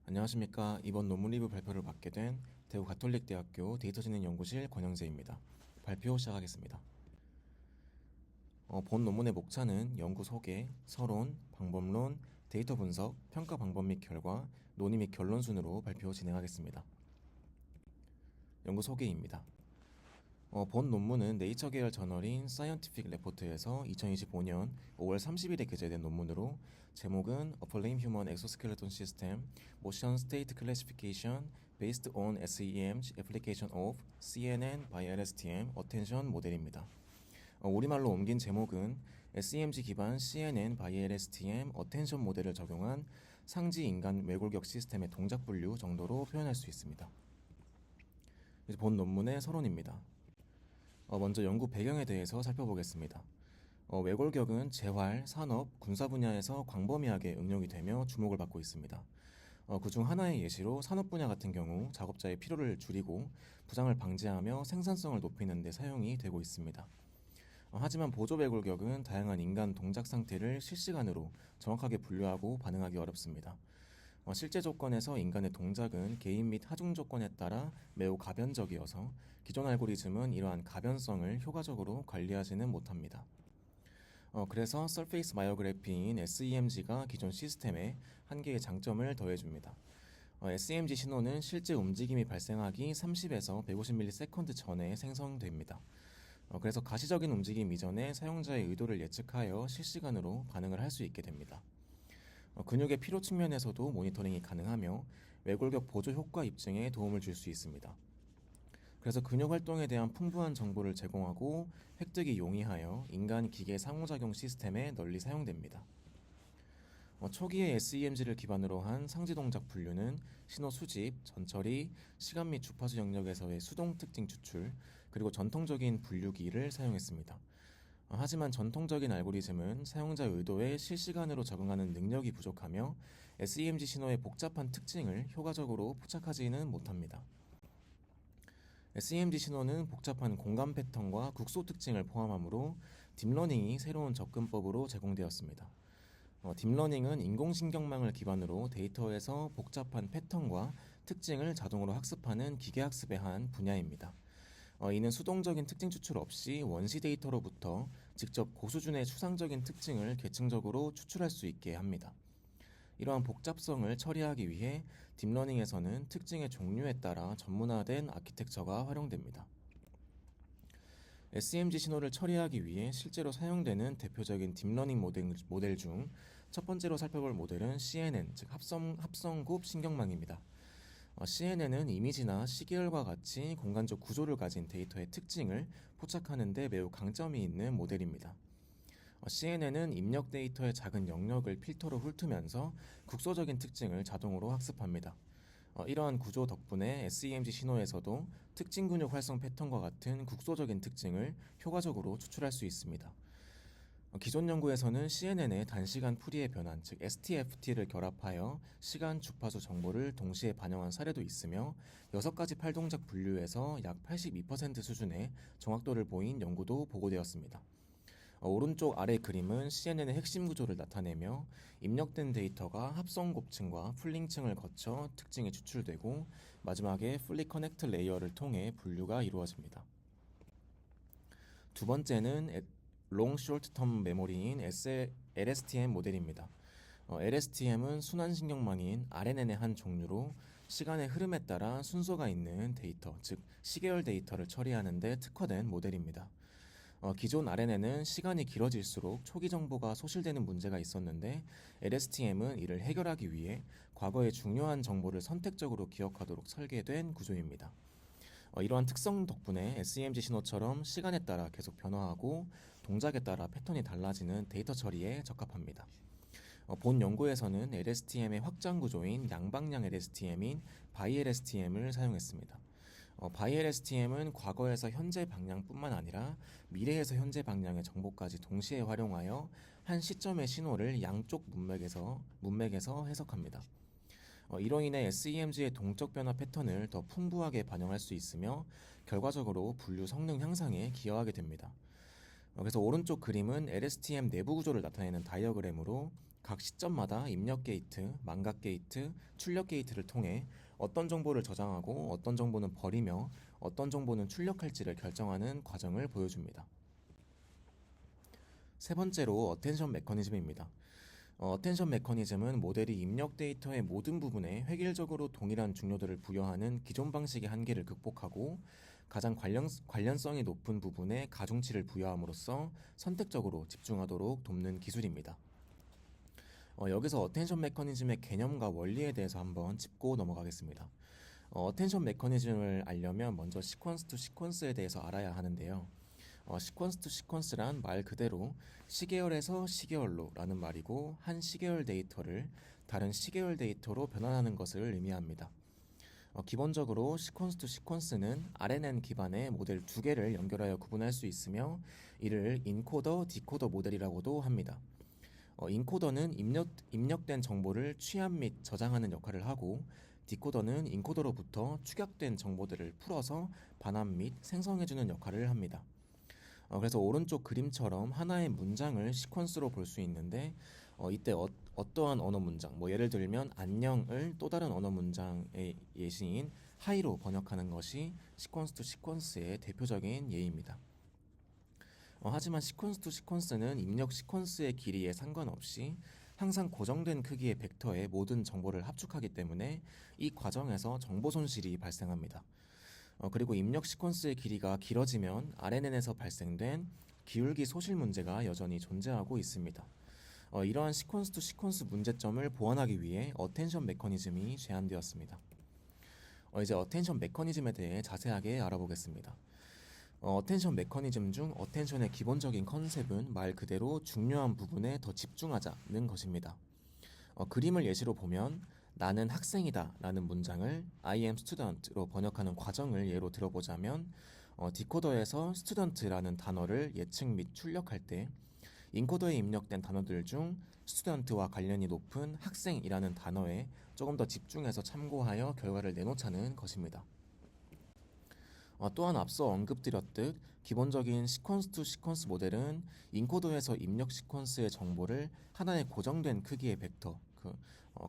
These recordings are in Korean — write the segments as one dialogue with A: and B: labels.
A: 안녕하십니까. 이번 논문 리뷰 발표를 맡게 된 대구가톨릭대학교 데이터진흥연구실 권영재입니다. 발표 시작하겠습니다. 본 논문의 목차는 연구 소개, 서론, 방법론, 데이터 분석, 평가 방법 및 결과, 논의 및 결론 순으로 발표 진행하겠습니다. 연구 소개입니다. 본 논문은 네이처 계열 저널인 사이언티픽 레포트에서 2025년 5월 30일에 게재된 논문으로 제목은 A Flame Human Exoskeleton System Motion State Classification Based on SEM's Application of CNN by LSTM Attention 모델입니다. 우리말로 옮긴 제목은 SEMG 기반 CNN by LSTM Attention 모델을 적용한 상지 인간 외골격 시스템의 동작 분류 정도로 표현할 수 있습니다. 본 논문의 서론입니다. 먼저 연구 배경에 대해서 살펴보겠습니다. 외골격은 재활, 산업, 군사 분야에서 광범위하게 응용이 되며 주목을 받고 있습니다. 그중 하나의 예시로 산업 분야 같은 경우 작업자의 피로를 줄이고 부상을 방지하며 생산성을 높이는 데 사용이 되고 있습니다. 하지만 보조 외골격은 다양한 인간 동작 상태를 실시간으로 정확하게 분류하고 반응하기 어렵습니다. 실제 조건에서 인간의 동작은 개인 및 하중 조건에 따라 매우 가변적이어서 기존 알고리즘은 이러한 가변성을 효과적으로 관리하지는 못합니다. 그래서 서페이스 마이오그래피인 SEMG가 기존 시스템에 한 개의 장점을 더해줍니다. SEMG 신호는 실제 움직임이 발생하기 30에서 150ms 전에 생성됩니다. 그래서 가시적인 움직임 이전에 사용자의 의도를 예측하여 실시간으로 반응을 할 수 있게 됩니다. 근육의 피로 측면에서도 모니터링이 가능하며 외골격 보조 효과 입증에 도움을 줄 수 있습니다. 그래서 근육 활동에 대한 풍부한 정보를 제공하고 획득이 용이하여 인간 기계 상호작용 시스템에 널리 사용됩니다. 초기의 SEMG를 기반으로 한 상지 동작 분류는 신호 수집, 전처리, 시간 및 주파수 영역에서의 수동 특징 추출, 그리고 전통적인 분류기를 사용했습니다. 하지만 전통적인 알고리즘은 사용자 의도에 실시간으로 적응하는 능력이 부족하며 SEMG 신호의 복잡한 특징을 효과적으로 포착하지는 못합니다. SEMG 신호는 복잡한 공간 패턴과 국소 특징을 포함하므로 딥러닝이 새로운 접근법으로 제공되었습니다. 딥러닝은 인공신경망을 기반으로 데이터에서 복잡한 패턴과 특징을 자동으로 학습하는 기계학습의 한 분야입니다. 이는 수동적인 특징 추출 없이 원시 데이터로부터 직접 고수준의 추상적인 특징을 계층적으로 추출할 수 있게 합니다. 이러한 복잡성을 처리하기 위해 딥러닝에서는 특징의 종류에 따라 전문화된 아키텍처가 활용됩니다. SEMG 신호를 처리하기 위해 실제로 사용되는 대표적인 딥러닝 모델 중 첫 번째로 살펴볼 모델은 CNN, 즉 합성곱 신경망입니다. CNN은 이미지나 시계열과 같이 공간적 구조를 가진 데이터의 특징을 포착하는 데 매우 강점이 있는 모델입니다. CNN은 입력 데이터의 작은 영역을 필터로 훑으면서 국소적인 특징을 자동으로 학습합니다. 이러한 구조 덕분에 SEMG 신호에서도 특징 근육 활성 패턴과 같은 국소적인 특징을 효과적으로 추출할 수 있습니다. 기존 연구에서는 CNN의 단시간 풀이의 변환, 즉 STFT를 결합하여 시간 주파수 정보를 동시에 반영한 사례도 있으며 6가지 팔동작 분류에서 약 82% 수준의 정확도를 보인 연구도 보고되었습니다. 오른쪽 아래 그림은 CNN의 핵심 구조를 나타내며 입력된 데이터가 합성 곱층과 풀링층을 거쳐 특징이 추출되고 마지막에 풀리 커넥트 레이어를 통해 분류가 이루어집니다. 두 번째는 롱 쇼트 텀 메모리인 LSTM 모델입니다. LSTM은 순환신경망인 RNN의 한 종류로 시간의 흐름에 따라 순서가 있는 데이터, 즉 시계열 데이터를 처리하는 데 특화된 모델입니다. 기존 RNN은 시간이 길어질수록 초기 정보가 소실되는 문제가 있었는데 LSTM은 이를 해결하기 위해 과거의 중요한 정보를 선택적으로 기억하도록 설계된 구조입니다. 이러한 특성 덕분에 SEMG 신호처럼 시간에 따라 계속 변화하고 동작에 따라 패턴이 달라지는 데이터 처리에 적합합니다. 본 연구에서는 LSTM의 확장 구조인 양방향 LSTM인 BiLSTM을 사용했습니다. BiLSTM은 과거에서 현재 방향뿐만 아니라 미래에서 현재 방향의 정보까지 동시에 활용하여 한 시점의 신호를 양쪽 문맥에서 해석합니다. 이로 인해 SEMG의 동적 변화 패턴을 더 풍부하게 반영할 수 있으며 결과적으로 분류 성능 향상에 기여하게 됩니다. 그래서 오른쪽 그림은 LSTM 내부 구조를 나타내는 다이어그램으로 각 시점마다 입력 게이트, 망각 게이트, 출력 게이트를 통해 어떤 정보를 저장하고 어떤 정보는 버리며 어떤 정보는 출력할지를 결정하는 과정을 보여줍니다. 세 번째로 어텐션 메커니즘입니다. 어텐션 메커니즘은 모델이 입력 데이터의 모든 부분에 획일적으로 동일한 중요도를 부여하는 기존 방식의 한계를 극복하고 가장 관련성이 높은 부분에 가중치를 부여함으로써 선택적으로 집중하도록 돕는 기술입니다. 여기서 어텐션 메커니즘의 개념과 원리에 대해서 한번 짚고 넘어가겠습니다. 어텐션 메커니즘을 알려면 먼저 시퀀스 투 시퀀스에 대해서 알아야 하는데요. 시퀀스 투 시퀀스란 말 그대로 시계열에서 시계열로 라는 말이고 한 시계열 데이터를 다른 시계열 데이터로 변환하는 것을 의미합니다. 기본적으로 시퀀스 투 시퀀스는 RNN 기반의 모델 두 개를 연결하여 구분할 수 있으며 이를 인코더, 디코더 모델이라고도 합니다. 인코더는 입력된 정보를 취합 및 저장하는 역할을 하고 디코더는 인코더로부터 축약된 정보들을 풀어서 반환 및 생성해주는 역할을 합니다. 그래서 오른쪽 그림처럼 하나의 문장을 시퀀스로 볼 수 있는데 이때 어떠한 언어 문장, 예를 들면 안녕을 또 다른 언어 문장의 예시인 하이로 번역하는 것이 시퀀스 투 시퀀스의 대표적인 예입니다. 하지만 시퀀스 투 시퀀스는 입력 시퀀스의 길이에 상관없이 항상 고정된 크기의 벡터에 모든 정보를 합축하기 때문에 이 과정에서 정보 손실이 발생합니다. 그리고 입력 시퀀스의 길이가 길어지면 RNN에서 발생된 기울기 소실 문제가 여전히 존재하고 있습니다. 이러한 시퀀스 투 시퀀스 문제점을 보완하기 위해 어텐션 메커니즘이 제안되었습니다. 이제 어텐션 메커니즘에 대해 자세하게 알아보겠습니다. 어텐션 메커니즘 중 어텐션의 기본적인 컨셉은 말 그대로 중요한 부분에 더 집중하자는 것입니다. 그림을 예시로 보면 나는 학생이다 라는 문장을 I am student로 번역하는 과정을 예로 들어보자면 디코더에서 student라는 단어를 예측 및 출력할 때 인코더에 입력된 단어들 중 student와 관련이 높은 학생이라는 단어에 조금 더 집중해서 참고하여 결과를 내놓자는 것입니다. 또한 앞서 언급드렸듯 기본적인 시퀀스 투 시퀀스 모델은 인코더에서 입력 시퀀스의 정보를 하나의 고정된 크기의 벡터,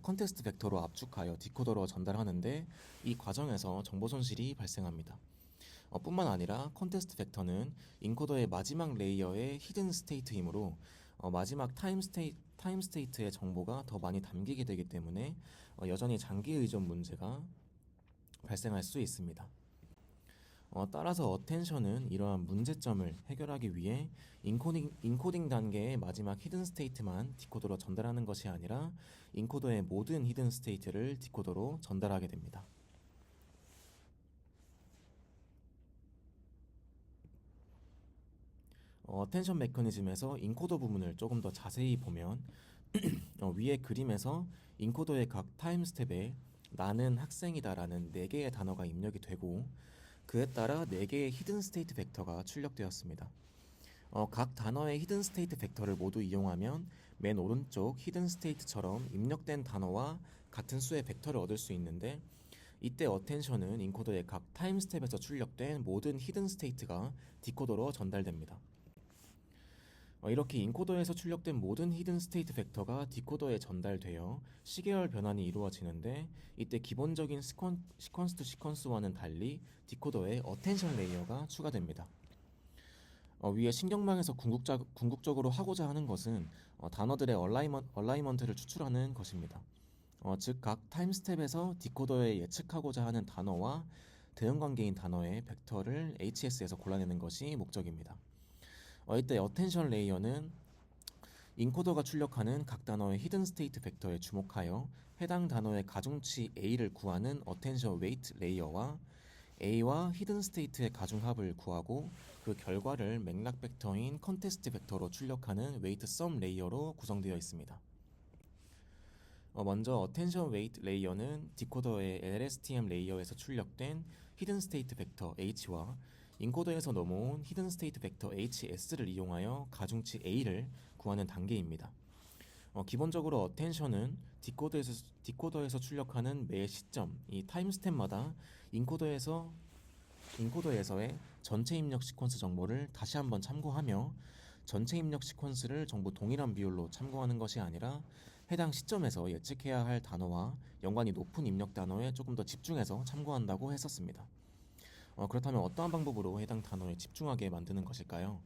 A: 컨텍스트 벡터로 압축하여 디코더로 전달하는데 이 과정에서 정보 손실이 발생합니다. 뿐만 아니라 컨텍스트 벡터는 인코더의 마지막 레이어의 히든 스테이트이므로 마지막 타임 스테이트의 정보가 더 많이 담기게 되기 때문에 여전히 장기 의존 문제가 발생할 수 있습니다. 따라서 어텐션은 이러한 문제점을 해결하기 위해 인코딩 단계의 마지막 히든 스테이트만 디코더로 전달하는 것이 아니라 인코더의 모든 히든 스테이트를 디코더로 전달하게 됩니다. 어텐션 메커니즘에서 인코더 부분을 조금 더 자세히 보면 위의 그림에서 인코더의 각 타임 스텝에 나는 학생이다라는 4개의 단어가 입력이 되고 그에 따라 4개의 히든 스테이트 벡터가 출력되었습니다. 각 단어의 히든 스테이트 벡터를 모두 이용하면 맨 오른쪽 히든 스테이트처럼 입력된 단어와 같은 수의 벡터를 얻을 수 있는데 이때 어텐션은 인코더의 각 타임 스텝에서 출력된 모든 히든 스테이트가 디코더로 전달됩니다. 이렇게 인코더에서 출력된 모든 히든 스테이트 벡터가 디코더에 전달되어 시계열 변환이 이루어지는데 이때 기본적인 시퀀스 투 시퀀스와는 달리 디코더에 어텐션 레이어가 추가됩니다. 위에 신경망에서 궁극적으로 하고자 하는 것은 단어들의 얼라이먼트를 추출하는 것입니다. 즉 각 타임 스텝에서 디코더에 예측하고자 하는 단어와 대응관계인 단어의 벡터를 HS에서 골라내는 것이 목적입니다. 이때 어텐션 레이어는 인코더가 출력하는 각 단어의 히든 스테이트 벡터에 주목하여 해당 단어의 가중치 A를 구하는 어텐션 웨이트 레이어와 A와 히든 스테이트의 가중합을 구하고 그 결과를 맥락 벡터인 컨텍스트 벡터로 출력하는 웨이트 썸 레이어로 구성되어 있습니다. 먼저 어텐션 웨이트 레이어는 디코더의 LSTM 레이어에서 출력된 히든 스테이트 벡터 H와 인코더에서 넘어온 히든 스테이트 벡터 HS를 이용하여 가중치 A를 구하는 단계입니다. 기본적으로 어텐션은 디코더에서 출력하는 매 시점, 이 타임 스텝마다 인코더에서의 전체 입력 시퀀스 정보를 다시 한번 참고하며 전체 입력 시퀀스를 전부 동일한 비율로 참고하는 것이 아니라 해당 시점에서 예측해야 할 단어와 연관이 높은 입력 단어에 조금 더 집중해서 참고한다고 했었습니다. 그렇다면 어떠한 방법으로 해당 단어에 집중하게 만드는 것일까요?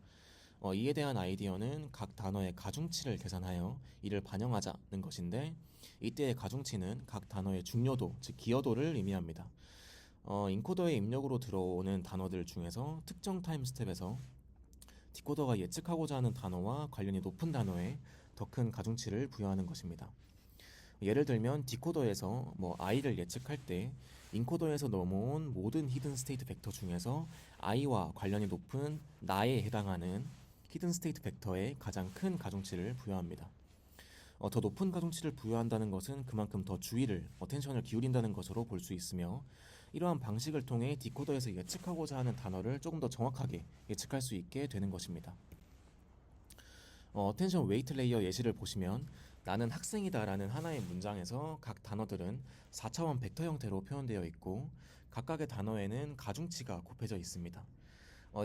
A: 이에 대한 아이디어는 각 단어의 가중치를 계산하여 이를 반영하자는 것인데, 이때의 가중치는 각 단어의 중요도, 즉 기여도를 의미합니다. 인코더의 입력으로 들어오는 단어들 중에서 특정 타임 스텝에서 디코더가 예측하고자 하는 단어와 관련이 높은 단어에 더 큰 가중치를 부여하는 것입니다. 예를 들면 디코더에서 i를 예측할 때 인코더에서 넘어온 모든 히든 스테이트 벡터 중에서 i와 관련이 높은 나에 해당하는 히든 스테이트 벡터에 가장 큰 가중치를 부여합니다. 더 높은 가중치를 부여한다는 것은 그만큼 더 주의를, 어텐션을 기울인다는 것으로 볼 수 있으며, 이러한 방식을 통해 디코더에서 예측하고자 하는 단어를 조금 더 정확하게 예측할 수 있게 되는 것입니다. 어텐션 웨이트 레이어 예시를 보시면 나는 학생이다 라는 하나의 문장에서 각 단어들은 4차원 벡터 형태로 표현되어 있고 각각의 단어에는 가중치가 곱해져 있습니다.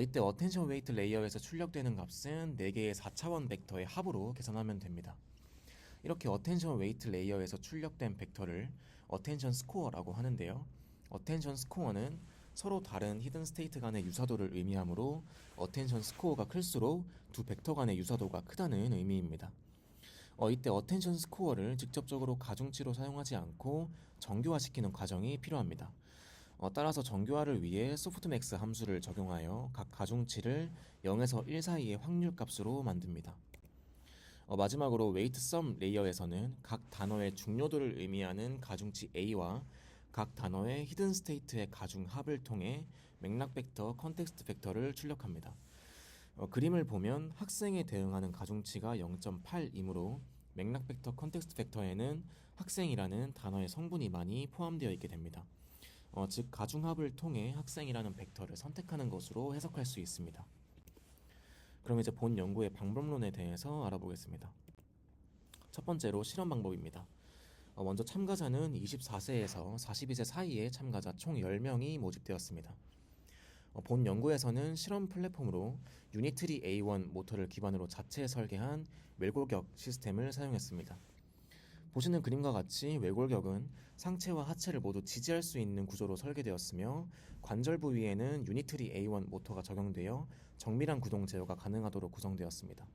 A: 이때 어텐션 웨이트 레이어에서 출력되는 값은 4개의 4차원 벡터의 합으로 계산하면 됩니다. 이렇게 어텐션 웨이트 레이어에서 출력된 벡터를 어텐션 스코어라고 하는데요. 어텐션 스코어는 서로 다른 히든 스테이트 간의 유사도를 의미하므로 어텐션 스코어가 클수록 두 벡터 간의 유사도가 크다는 의미입니다. 이때 어텐션 스코어를 직접적으로 가중치로 사용하지 않고 정교화시키는 과정이 필요합니다. 따라서 정교화를 위해 소프트맥스 함수를 적용하여 각 가중치를 0에서 1 사이의 확률 값으로 만듭니다. 마지막으로 웨이트 썸 레이어에서는 각 단어의 중요도를 의미하는 가중치 A와 각 단어의 히든 스테이트의 가중 합을 통해 맥락 벡터, 컨텍스트 벡터를 출력합니다. 그림을 보면 학생에 대응하는 가중치가 0.8이므로 맥락 벡터, 컨텍스트 벡터에는 학생이라는 단어의 성분이 많이 포함되어 있게 됩니다. 즉 가중합을 통해 학생이라는 벡터를 선택하는 것으로 해석할 수 있습니다. 그럼 이제 본 연구의 방법론에 대해서 알아보겠습니다. 첫 번째로 실험 방법입니다. 먼저 참가자는 24세에서 42세 사이의 참가자 총 10명이 모집되었습니다. 본 연구에서는 실험 플랫폼으로 유니트리 A1 모터를 기반으로 자체 설계한 외골격 시스템을 사용했습니다. 보시는 그림과 같이 외골격은 상체와 하체를 모두 지지할 수 있는 구조로 설계되었으며 관절 부위에는 유니트리 A1 모터가 적용되어 정밀한 구동 제어가 가능하도록 구성되었습니다.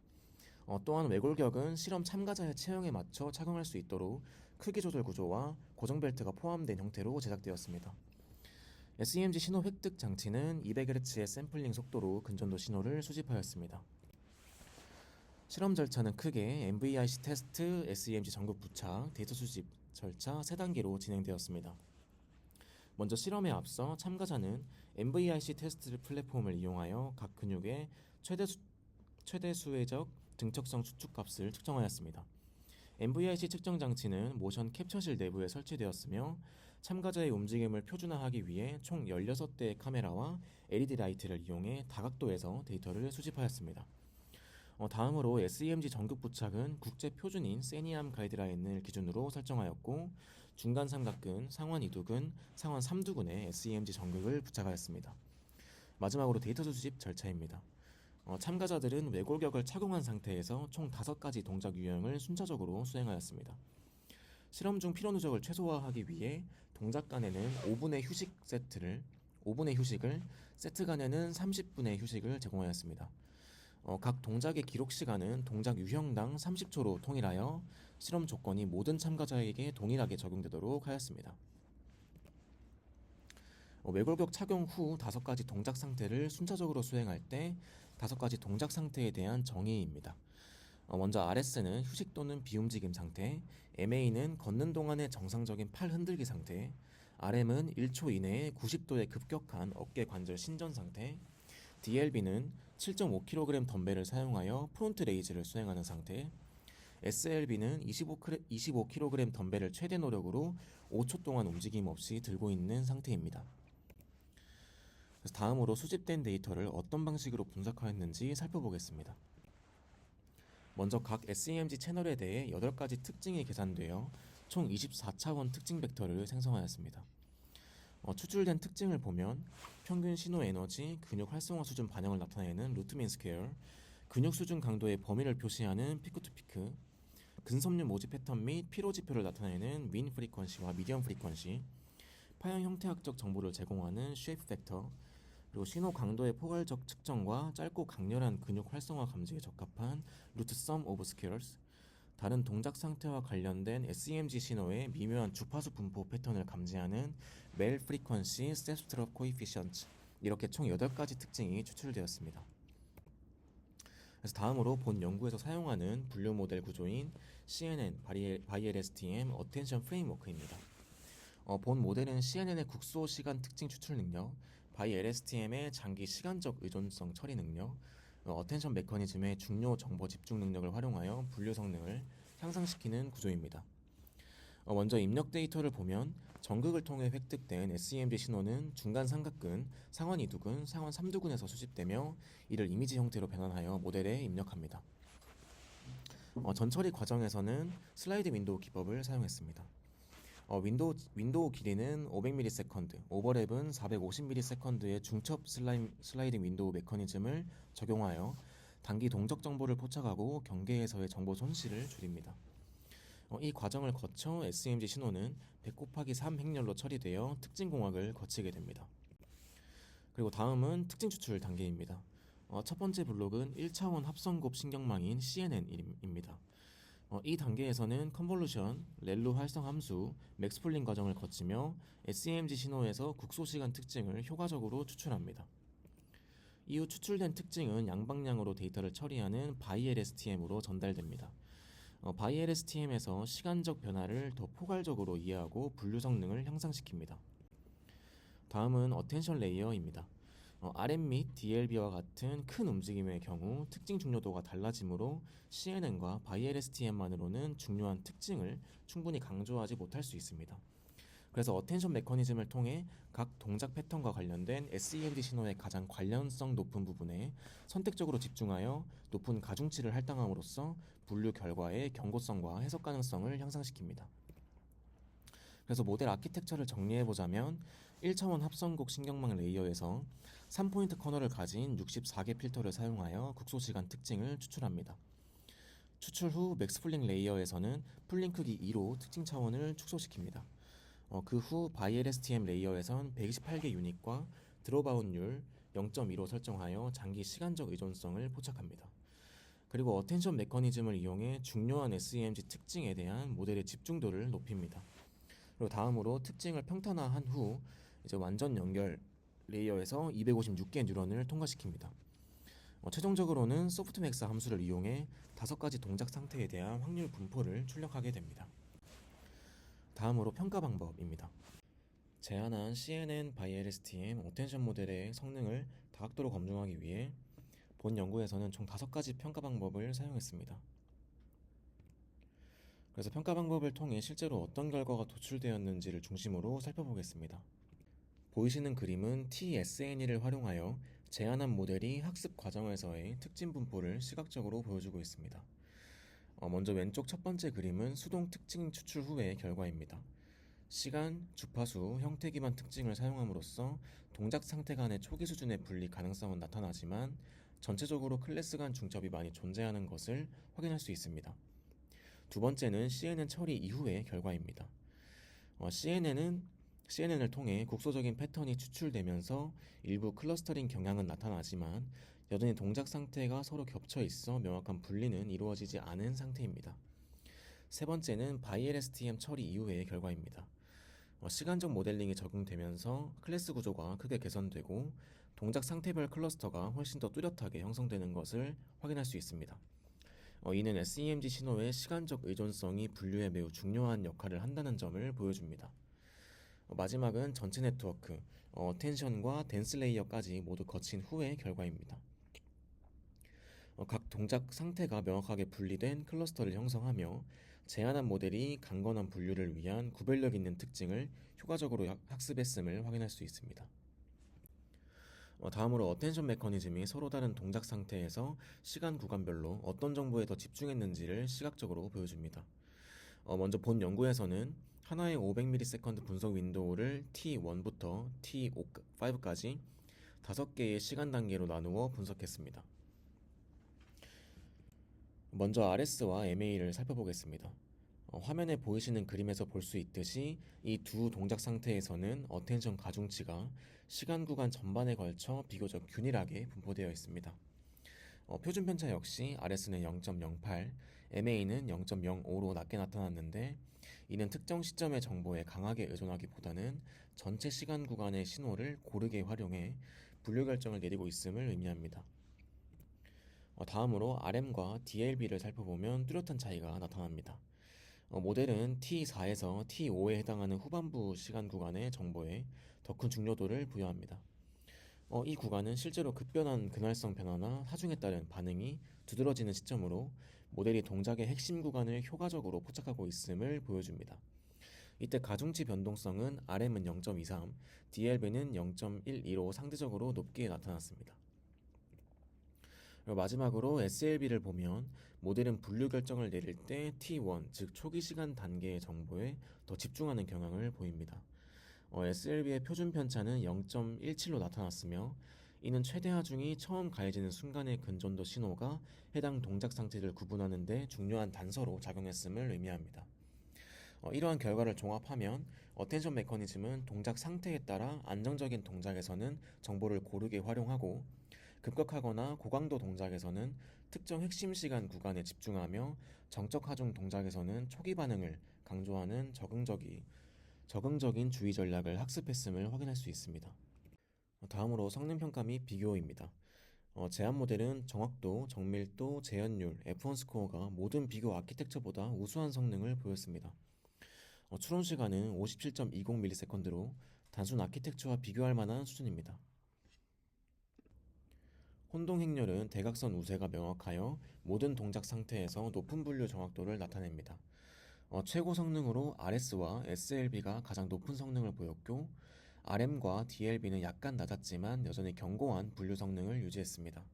A: 또한 외골격은 실험 참가자의 체형에 맞춰 착용할 수 있도록 크기 조절 구조와 고정 벨트가 포함된 형태로 제작되었습니다. SEMG 신호 획득 장치는 200Hz의 샘플링 속도로 근전도 신호를 수집하였습니다. 실험 절차는 크게 MVIC 테스트, SEMG 전국 부착, 데이터 수집 절차 3단계로 진행되었습니다. 먼저 실험에 앞서 참가자는 MVIC 테스트 플랫폼을 이용하여 각 근육의 최대 수혜적 등척성 수축값을 측정하였습니다. MVIC 측정 장치는 모션 캡처실 내부에 설치되었으며 참가자의 움직임을 표준화하기 위해 총 16대의 카메라와 LED 라이트를 이용해 다각도에서 데이터를 수집하였습니다. 다음으로 SEMG 전극 부착은 국제 표준인 세니암 가이드라인을 기준으로 설정하였고 중간 삼각근, 상완 2두근, 상완 3두근에 SEMG 전극을 부착하였습니다. 마지막으로 데이터 수집 절차입니다. 참가자들은 외골격을 착용한 상태에서 총 5가지 동작 유형을 순차적으로 수행하였습니다. 실험 중 피로 누적을 최소화하기 위해 동작 간에는 5분의 휴식을, 세트 간에는 30분의 휴식을 제공하였습니다. 각 동작의 기록 시간은 동작 유형당 30초로 통일하여 실험 조건이 모든 참가자에게 동일하게 적용되도록 하였습니다. 외골격 착용 후 5가지 동작 상태를 순차적으로 수행할 때 5가지 동작 상태에 대한 정의입니다. 먼저 RS는 휴식 또는 비움직임 상태, MA는 걷는 동안의 정상적인 팔 흔들기 상태, RM은 1초 이내에 90도의 급격한 어깨 관절 신전 상태, DLB는 7.5kg 덤벨을 사용하여 프론트 레이즈를 수행하는 상태, SLB는 25kg 덤벨을 최대 노력으로 5초 동안 움직임 없이 들고 있는 상태입니다. 다음으로 수집된 데이터를 어떤 방식으로 분석하였는지 살펴보겠습니다. 먼저 각 SEMG 채널에 대해 8가지 특징이 계산되어 총 24차원 특징 벡터를 생성하였습니다. 추출된 특징을 보면 평균 신호 에너지, 근육 활성화 수준 반영을 나타내는 루트 민 스퀘어, 근육 수준 강도의 범위를 표시하는 피크 투 피크, 근섬유 모집 패턴 및 피로 지표를 나타내는 민 프리퀀시와 미디엄 프리퀀시, 파형 형태학적 정보를 제공하는 쉐이프 팩터, 그리고 신호 강도의 포괄적 측정과 짧고 강렬한 근육 활성화 감지에 적합한 루트 썸 오브 스퀘어스, 다른 동작 상태와 관련된 SEMG 신호의 미묘한 주파수 분포 패턴을 감지하는 멜 프리퀀시 스텝스트럽 코이피션트, 이렇게 총 8가지 특징이 추출되었습니다. 그래서 다음으로 본 연구에서 사용하는 분류 모델 구조인 CNN, 바이엘STM, 어텐션 프레임워크입니다. 본 모델은 CNN의 국소 시간 특징 추출 능력, 바이엘STM의 장기 시간적 의존성 처리 능력, 어텐션 메커니즘의 중요 정보 집중 능력을 활용하여 분류 성능을 향상시키는 구조입니다. 먼저 입력 데이터를 보면 전극을 통해 획득된 SEMG 신호는 중간 삼각근, 상완 이두근, 상완 삼두근에서 수집되며 이를 이미지 형태로 변환하여 모델에 입력합니다. 전처리 과정에서는 슬라이드 윈도우 기법을 사용했습니다. 윈도우 길이는 500ms, 오버랩은 450ms의 중첩 슬라이딩 윈도우 메커니즘을 적용하여 단기 동적 정보를 포착하고 경계에서의 정보 손실을 줄입니다. 이 과정을 거쳐 SEMG 신호는 100/3 행렬로 처리되어 특징 공학을 거치게 됩니다. 그리고 다음은 특징 추출 단계입니다. 첫 번째 블록은 1차원 합성곱 신경망인 CNN입니다. 이 단계에서는 컨볼루션, 렐루 활성 함수, 맥스풀링 과정을 거치며 SEMG 신호에서 국소시간 특징을 효과적으로 추출합니다. 이후 추출된 특징은 양방향으로 데이터를 처리하는 바이엘STM으로 전달됩니다. 바이엘STM에서 시간적 변화를 더 포괄적으로 이해하고 분류 성능을 향상시킵니다. 다음은 어텐션 레이어입니다. RM 및 DLB와 같은 큰 움직임의 경우 특징 중요도가 달라지므로 CNN과 바이엘STM만으로는 중요한 특징을 충분히 강조하지 못할 수 있습니다. 그래서 어텐션 메커니즘을 통해 각 동작 패턴과 관련된 SEMG 신호의 가장 관련성 높은 부분에 선택적으로 집중하여 높은 가중치를 할당함으로써 분류 결과의 경고성과 해석 가능성을 향상시킵니다. 그래서 모델 아키텍처를 정리해보자면 1차원 합성곡 신경망 레이어에서 3포인트 커널을 가진 64개 필터를 사용하여 국소시간 특징을 추출합니다. 추출 후 맥스풀링 레이어에서는 풀링 크기 2로 특징 차원을 축소시킵니다. 그 후 바이엘STM 레이어에선 128개 유닛과 드롭아웃률 0.2로 설정하여 장기 시간적 의존성을 포착합니다. 그리고 어텐션 메커니즘을 이용해 중요한 SEMG 특징에 대한 모델의 집중도를 높입니다. 그리고 다음으로 특징을 평탄화한 후 이제 완전 연결 레이어에서 256개 뉴런을 통과시킵니다. 최종적으로는 소프트맥스 함수를 이용해 5가지 동작 상태에 대한 확률 분포를 출력하게 됩니다. 다음으로 평가 방법입니다. 제안한 CNN 바이엘STM 어텐션 모델의 성능을 다각도로 검증하기 위해 본 연구에서는 총 5가지 평가 방법을 사용했습니다. 그래서 평가 방법을 통해 실제로 어떤 결과가 도출되었는지를 중심으로 살펴보겠습니다. 보이시는 그림은 TSNE를 활용하여 제안한 모델이 학습 과정에서의 특징 분포를 시각적으로 보여주고 있습니다. 먼저 왼쪽 첫 번째 그림은 수동 특징 추출 후의 결과입니다. 시간, 주파수, 형태 기반 특징을 사용함으로써 동작 상태 간의 초기 수준의 분리 가능성은 나타나지만 전체적으로 클래스 간 중첩이 많이 존재하는 것을 확인할 수 있습니다. 두 번째는 CNN 처리 이후의 결과입니다. CNN을 통해 국소적인 패턴이 추출되면서 일부 클러스터링 경향은 나타나지만 여전히 동작 상태가 서로 겹쳐 있어 명확한 분리는 이루어지지 않은 상태입니다. 세 번째는 바이엘STM 처리 이후의 결과입니다. 시간적 모델링이 적용되면서 클래스 구조가 크게 개선되고 동작 상태별 클러스터가 훨씬 더 뚜렷하게 형성되는 것을 확인할 수 있습니다. 이는 SEMG 신호의 시간적 의존성이 분류에 매우 중요한 역할을 한다는 점을 보여줍니다. 마지막은 전체 네트워크, 텐션과 댄스 레이어까지 모두 거친 후의 결과입니다. 각 동작 상태가 명확하게 분리된 클러스터를 형성하며 제안한 모델이 강건한 분류를 위한 구별력 있는 특징을 효과적으로 학습했음을 확인할 수 있습니다. 다음으로 어텐션 메커니즘이 서로 다른 동작 상태에서 시간 구간별로 어떤 정보에 더 집중했는지를 시각적으로 보여줍니다. 먼저 본 연구에서는 하나의 500ms 분석 윈도우를 T1부터 T5까지 5개의 시간 단계로 나누어 분석했습니다. 먼저 RS와 MA를 살펴보겠습니다. 화면에 보이시는 그림에서 볼 수 있듯이 이 두 동작 상태에서는 어텐션 가중치가 시간 구간 전반에 걸쳐 비교적 균일하게 분포되어 있습니다. 표준 편차 역시 RS는 0.08, MA는 0.05로 낮게 나타났는데, 이는 특정 시점의 정보에 강하게 의존하기보다는 전체 시간 구간의 신호를 고르게 활용해 분류 결정을 내리고 있음을 의미합니다. 다음으로 RM과 DLB를 살펴보면 뚜렷한 차이가 나타납니다. 모델은 T4에서 T5에 해당하는 후반부 시간 구간의 정보에 더 큰 중요도를 부여합니다. 이 구간은 실제로 급변한 근활성 변화나 하중에 따른 반응이 두드러지는 시점으로 모델이 동작의 핵심 구간을 효과적으로 포착하고 있음을 보여줍니다. 이때 가중치 변동성은 RM은 0.23, DLB는 0.12로 상대적으로 높게 나타났습니다. 그리고 마지막으로 SLB를 보면 모델은 분류 결정을 내릴 때 T1, 즉 초기 시간 단계의 정보에 더 집중하는 경향을 보입니다. SLB의 표준 편차는 0.17로 나타났으며, 이는 최대 하중이 처음 가해지는 순간의 근전도 신호가 해당 동작 상태를 구분하는 데 중요한 단서로 작용했음을 의미합니다. 이러한 결과를 종합하면 어텐션 메커니즘은 동작 상태에 따라 안정적인 동작에서는 정보를 고르게 활용하고, 급격하거나 고강도 동작에서는 특정 핵심 시간 구간에 집중하며, 정적 하중 동작에서는 초기 반응을 강조하는 적응적인 주의 전략을 학습했음을 확인할 수 있습니다. 다음으로 성능 평가 및 비교입니다. 제한 모델은 정확도, 정밀도, 재현율, F1 스코어가 모든 비교 아키텍처보다 우수한 성능을 보였습니다. 추론 시간은 57.20ms로 단순 아키텍처와 비교할 만한 수준입니다. 혼동 행렬은 대각선 우세가 명확하여 모든 동작 상태에서 높은 분류 정확도를 나타냅니다. 최고 성능으로 RS와 SLB가 가장 높은 성능을 보였고, RM과 DLB는 약간 낮았지만 여전히 견고한 분류 성능을 유지했습니다.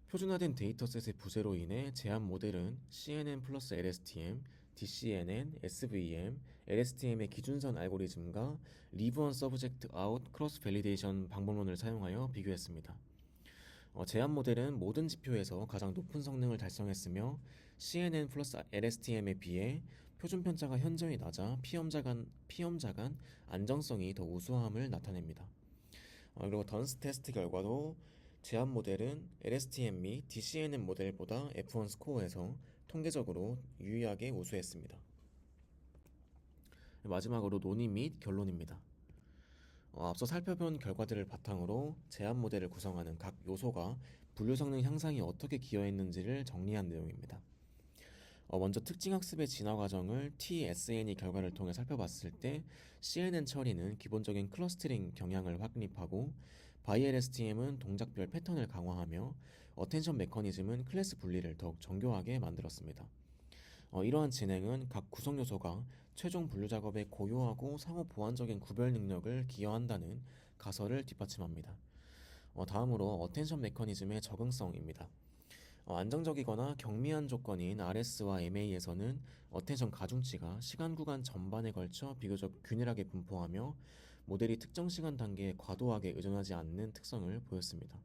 A: 표준화된 데이터셋의 부재로 인해 제한 모델은 CNN 플러스 LSTM, DCNN, SVM, LSTM의 기준선 알고리즘과 Live on Subject Out Cross Validation 방법론을 사용하여 비교했습니다. 제한 모델은 모든 지표에서 가장 높은 성능을 달성했으며, CNN 플러스 LSTM에 비해 표준 편차가 현저히 낮아 피험자 간 안정성이 더 우수함을 나타냅니다. 그리고 던스 테스트 결과도 제한 모델은 LSTM 및 DCNN 모델보다 F1 스코어에서 통계적으로 유의하게 우수했습니다. 마지막으로 논의 및 결론입니다. 앞서 살펴본 결과들을 바탕으로 제한 모델을 구성하는 각 요소가 분류 성능 향상에 어떻게 기여했는지를 정리한 내용입니다. 먼저 특징 학습의 진화 과정을 TSNE 결과를 통해 살펴봤을 때 CNN 처리는 기본적인 클러스터링 경향을 확립하고, BiLSTM은 동작별 패턴을 강화하며, 어텐션 메커니즘은 클래스 분리를 더욱 정교하게 만들었습니다. 이러한 진행은 각 구성 요소가 최종 분류 작업에 고유하고 상호 보완적인 구별 능력을 기여한다는 가설을 뒷받침합니다. 다음으로 어텐션 메커니즘의 적응성입니다. 안정적이거나 경미한 조건인 RS와 MA에서는 어텐션 가중치가 시간 구간 전반에 걸쳐 비교적 균일하게 분포하며, 모델이 특정 시간 단계에 과도하게 의존하지 않는 특성을 보였습니다.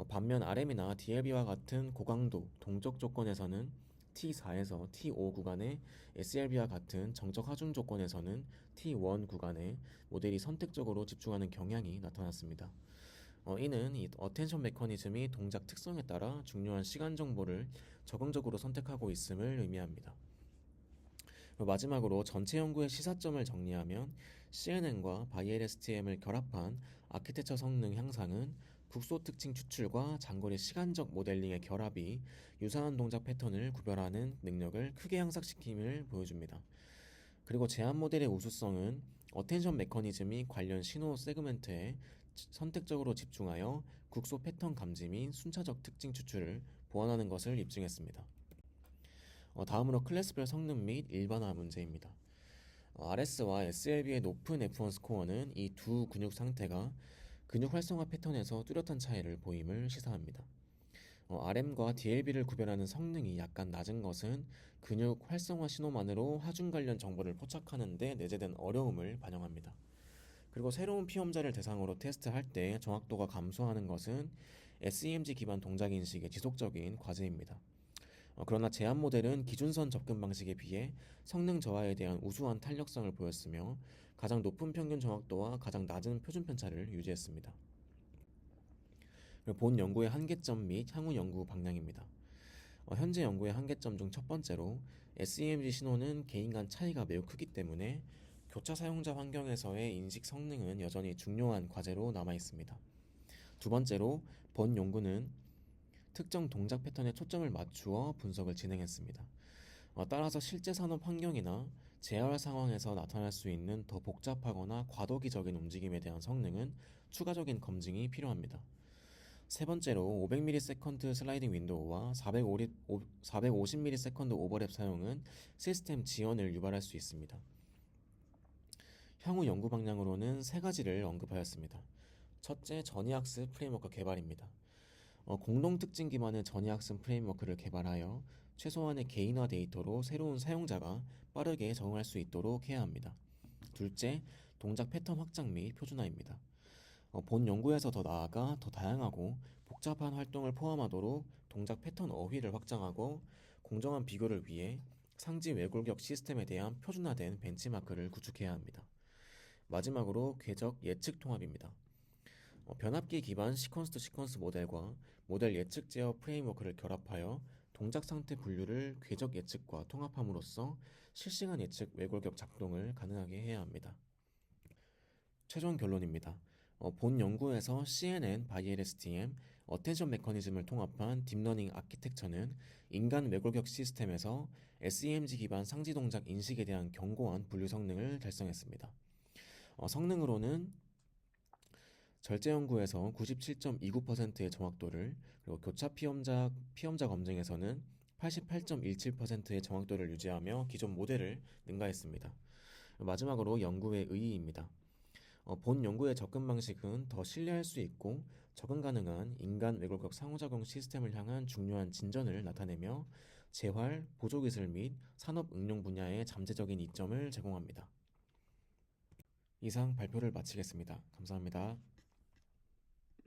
A: 반면 RM이나 DLB와 같은 고강도 동적 조건에서는 T4에서 T5 구간에, SLB와 같은 정적 하중 조건에서는 T1 구간에 모델이 선택적으로 집중하는 경향이 나타났습니다. 이는 이 어텐션 메커니즘이 동작 특성에 따라 중요한 시간 정보를 적응적으로 선택하고 있음을 의미합니다. 마지막으로 전체 연구의 시사점을 정리하면, CNN과 BiLSTM을 결합한 아키텍처 성능 향상은 국소 특징 추출과 장거리 시간적 모델링의 결합이 유사한 동작 패턴을 구별하는 능력을 크게 향상시킴을 보여줍니다. 그리고 제한 모델의 우수성은 어텐션 메커니즘이 관련 신호 세그멘트에 선택적으로 집중하여 국소 패턴 감지 및 순차적 특징 추출을 보완하는 것을 입증했습니다. 다음으로 클래스별 성능 및 일반화 문제입니다. RS와 SLB의 높은 F1 스코어는 이 두 근육 상태가 근육 활성화 패턴에서 뚜렷한 차이를 보임을 시사합니다. RM과 DLB를 구별하는 성능이 약간 낮은 것은 근육 활성화 신호만으로 하중 관련 정보를 포착하는 데 내재된 어려움을 반영합니다. 그리고 새로운 피험자를 대상으로 테스트할 때 정확도가 감소하는 것은 SEMG 기반 동작 인식의 지속적인 과제입니다. 그러나 제한 모델은 기준선 접근 방식에 비해 성능 저하에 대한 우수한 탄력성을 보였으며 가장 높은 평균 정확도와 가장 낮은 표준 편차를 유지했습니다. 본 연구의 한계점 및 향후 연구 방향입니다. 현재 연구의 한계점 중 첫 번째로 SEMG 신호는 개인 간 차이가 매우 크기 때문에 교차 사용자 환경에서의 인식 성능은 여전히 중요한 과제로 남아 있습니다. 두 번째로 본 연구는 특정 동작 패턴에 초점을 맞추어 분석을 진행했습니다. 따라서 실제 산업 환경이나 재활 상황에서 나타날 수 있는 더 복잡하거나 과도기적인 움직임에 대한 성능은 추가적인 검증이 필요합니다. 세 번째로 500ms 슬라이딩 윈도우와 450ms 오버랩 사용은 시스템 지연을 유발할 수 있습니다. 향후 연구 방향으로는 세 가지를 언급하였습니다. 첫째, 전이학습 프레임워크 개발입니다. 공동 특징 기반의 전이학습 프레임워크를 개발하여 최소한의 개인화 데이터로 새로운 사용자가 빠르게 적응할 수 있도록 해야 합니다. 둘째, 동작 패턴 확장 및 표준화입니다. 본 연구에서 더 나아가 더 다양하고 복잡한 활동을 포함하도록 동작 패턴 어휘를 확장하고 공정한 비교를 위해 상지 외골격 시스템에 대한 표준화된 벤치마크를 구축해야 합니다. 마지막으로 궤적 예측 통합입니다. 변압기 기반 시퀀스 투 시퀀스 모델과 모델 예측 제어 프레임워크를 결합하여 동작 상태 분류를 궤적 예측과 통합함으로써 실시간 예측 외골격 작동을 가능하게 해야 합니다. 최종 결론입니다. 본 연구에서 CNN by LSTM, 어텐션 메커니즘을 통합한 딥러닝 아키텍처는 인간 외골격 시스템에서 SEMG 기반 상지 동작 인식에 대한 견고한 분류 성능을 달성했습니다. 성능으로는 절제 연구에서 97.29%의 정확도를, 그리고 교차 피험자 검증에서는 88.17%의 정확도를 유지하며 기존 모델을 능가했습니다. 마지막으로 연구의 의의입니다. 본 연구의 접근 방식은 더 신뢰할 수 있고 적응 가능한 인간 외골격 상호작용 시스템을 향한 중요한 진전을 나타내며 재활, 보조기술 및 산업 응용 분야의 잠재적인 이점을 제공합니다. 이상 발표를 마치겠습니다. 감사합니다.